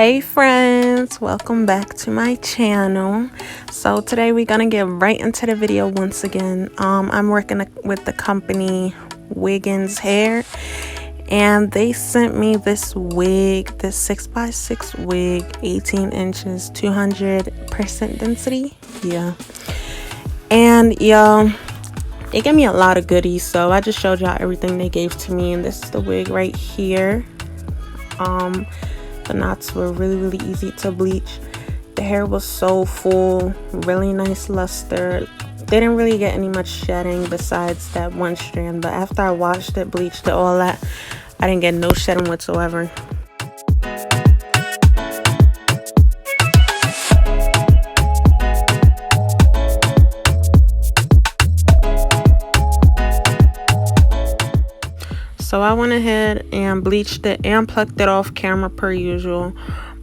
Hey friends, welcome back to my channel. So today we're gonna get right into the video once again. I'm working with the company Wiggins hair, and they sent me this wig, this 6x6 wig, 18 inches, 200% density. Yeah, and y'all, they gave me a lot of goodies, so I just showed y'all everything they gave to me, and this is the wig right here. The knots were really easy to bleach. The hair was so full, really nice luster. They didn't really get any much shedding besides that one strand, but after I washed it, bleached it, all that, I didn't get no shedding whatsoever. So I went ahead and bleached it and plucked it off camera per usual.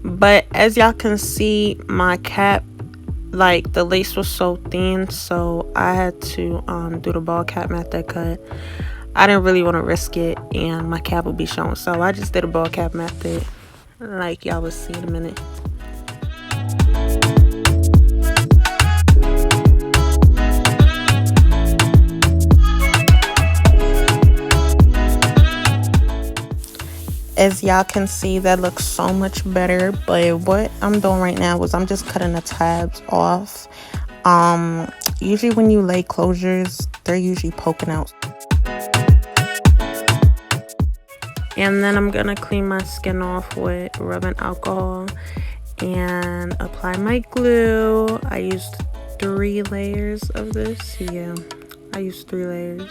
But as y'all can see, my cap, like the lace was so thin, so I had to do the ball cap method cut. I didn't really want to risk it and my cap would be showing, so I just did a ball cap method like y'all will see in a minute. As y'all can see, that looks so much better, but what I'm doing right now is I'm just cutting the tabs off. Usually when you lay closures, they're usually poking out. And then I'm gonna clean my skin off with rubbing alcohol and apply my glue. I used 3 layers of this. Yeah, I used 3 layers.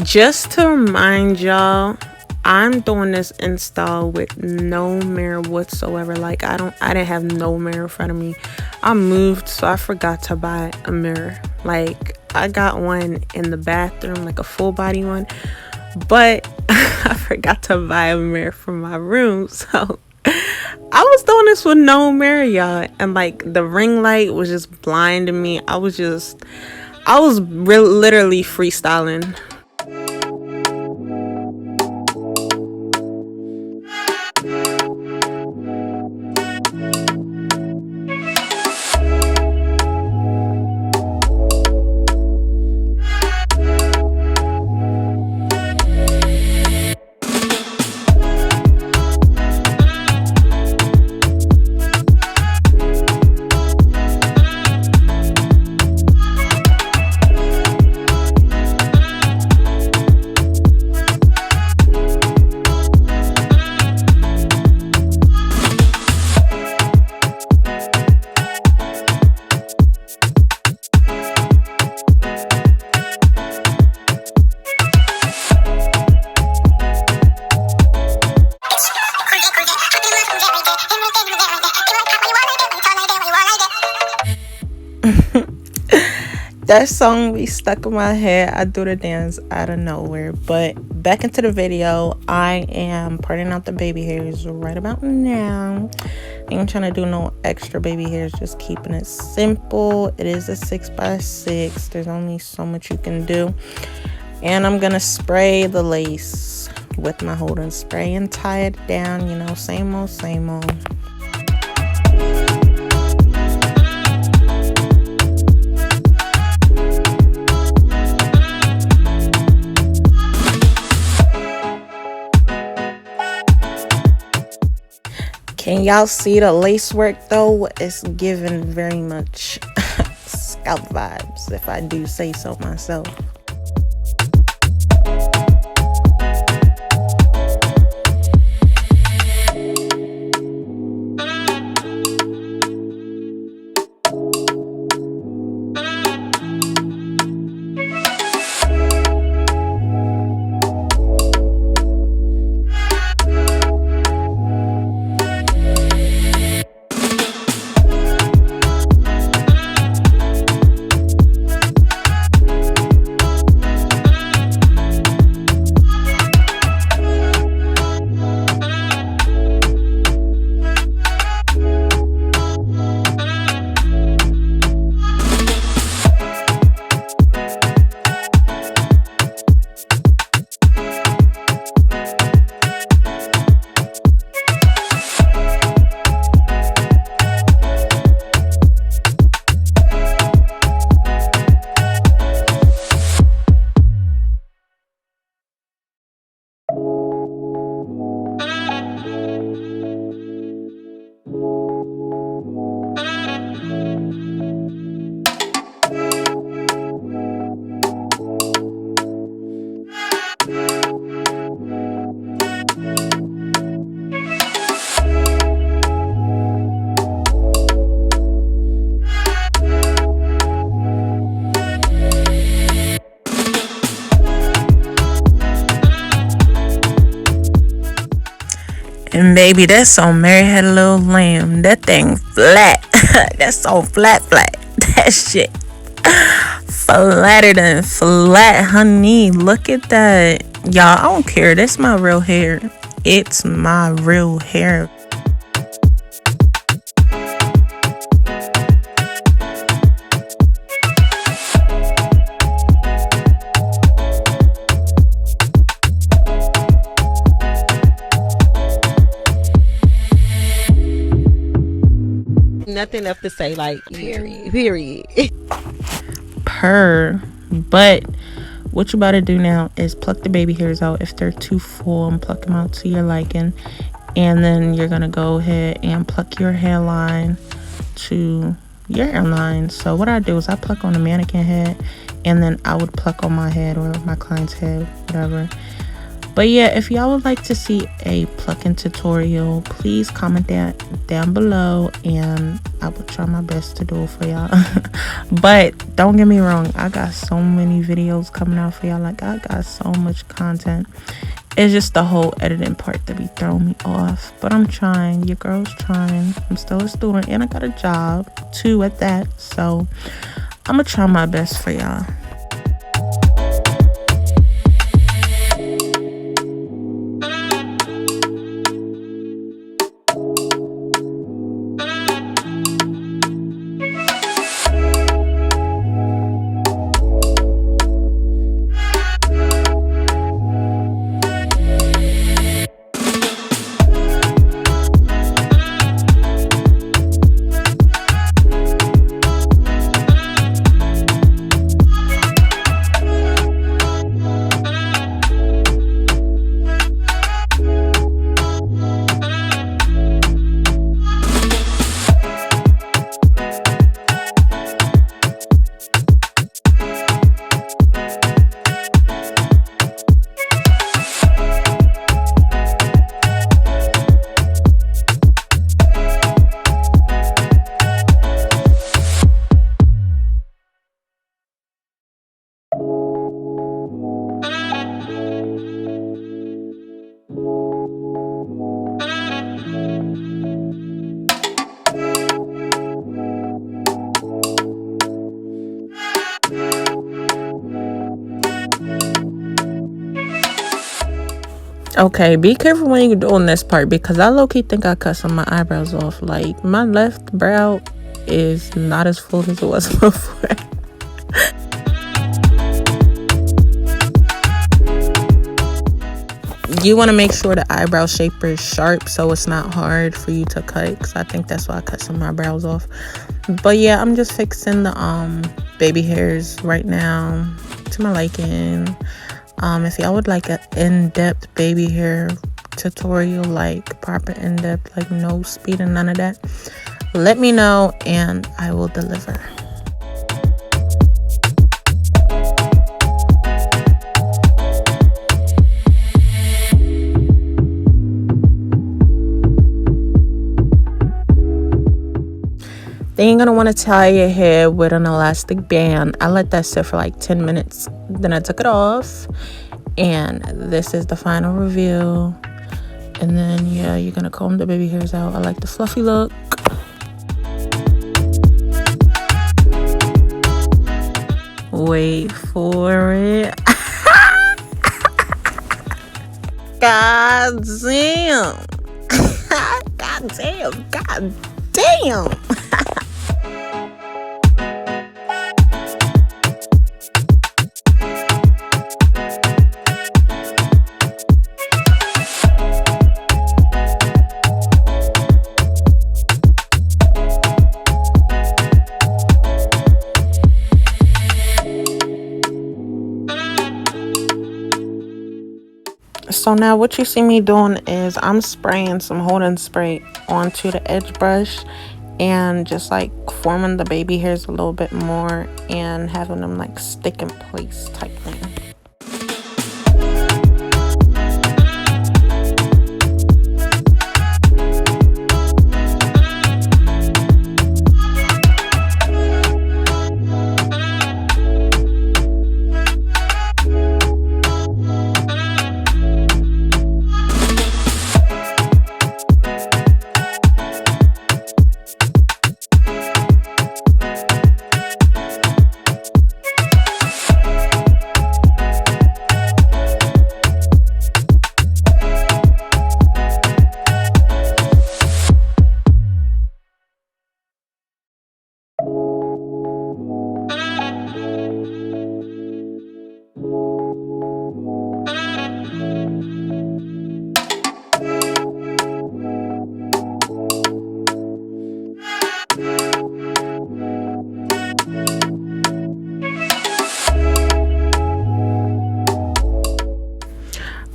Just to remind y'all, I'm doing this install with no mirror whatsoever. Like I didn't have no mirror in front of me. I moved, so I forgot to buy a mirror. Like I got one in the bathroom, like a full body one, but I forgot to buy a mirror for my room. So I was doing this with no mirror, y'all, and like the ring light was just blinding me. I was literally freestyling. That song be stuck in my head. I do the dance out of nowhere. But back into the video, I am parting out the baby hairs right about now. I ain't trying to do no extra baby hairs, just keeping it simple. It is a 6x6. There's only so much you can do. And I'm gonna spray the lace with my holding spray and tie it down, you know, same old, same old. Can y'all see the lace work though? It's giving very much scalp vibes, if I do say so myself. Baby, that's so Mary Had a Little Lamb. That thing flat. That's so flat. That shit flatter than flat, honey. Look at that. Y'all, I don't care. That's my real hair. It's my real hair. Nothing left to say, like, period. But what you about to do now is pluck the baby hairs out if they're too full, and pluck them out to your liking. And then you're gonna go ahead and pluck your hairline to your hairline. So what I do is I pluck on the mannequin head, and then I would pluck on my head or my client's head, whatever. But yeah, if y'all would like to see a plucking tutorial, please comment that down below, and I will try my best to do it for y'all. But don't get me wrong, I got so many videos coming out for y'all. Like, I got so much content. It's just the whole editing part that be throwing me off. But I'm trying. Your girl's trying. I'm still a student, and I got a job too at that. So I'm gonna try my best for y'all. Okay, be careful when you're doing this part, because I low-key think I cut some of my eyebrows off. Like, my left brow is not as full as it was before. You want to make sure the eyebrow shaper is sharp so it's not hard for you to cut, because I think that's why I cut some of my brows off. But yeah, I'm just fixing the baby hairs right now to my liking. If y'all would like an in-depth baby hair tutorial, like proper in-depth, like no speed and none of that, let me know and I will deliver. Then you're going to want to tie your hair with an elastic band. I let that sit for like 10 minutes. Then I took it off. And this is the final review. And then, yeah, you're going to comb the baby hairs out. I like the fluffy look. Wait for it. God damn. God damn. God damn. So now what you see me doing is I'm spraying some holding spray onto the edge brush and just like forming the baby hairs a little bit more and having them like stick in place type thing.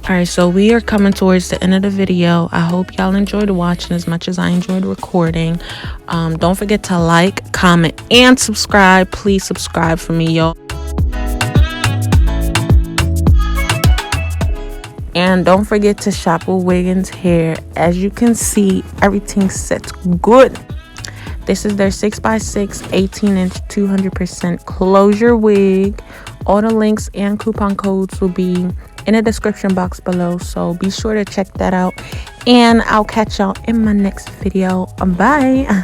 Alright, so we are coming towards the end of the video. I hope y'all enjoyed watching as much as I enjoyed recording. Don't forget to like, comment, and subscribe. Please subscribe for me, y'all. And don't forget to shop with Wiggins hair. As you can see, everything sits good. This is their 6x6 18-inch 200% closure wig. All the links and coupon codes will be in the description box below, so be sure to check that out. And I'll catch y'all in my next video. Bye.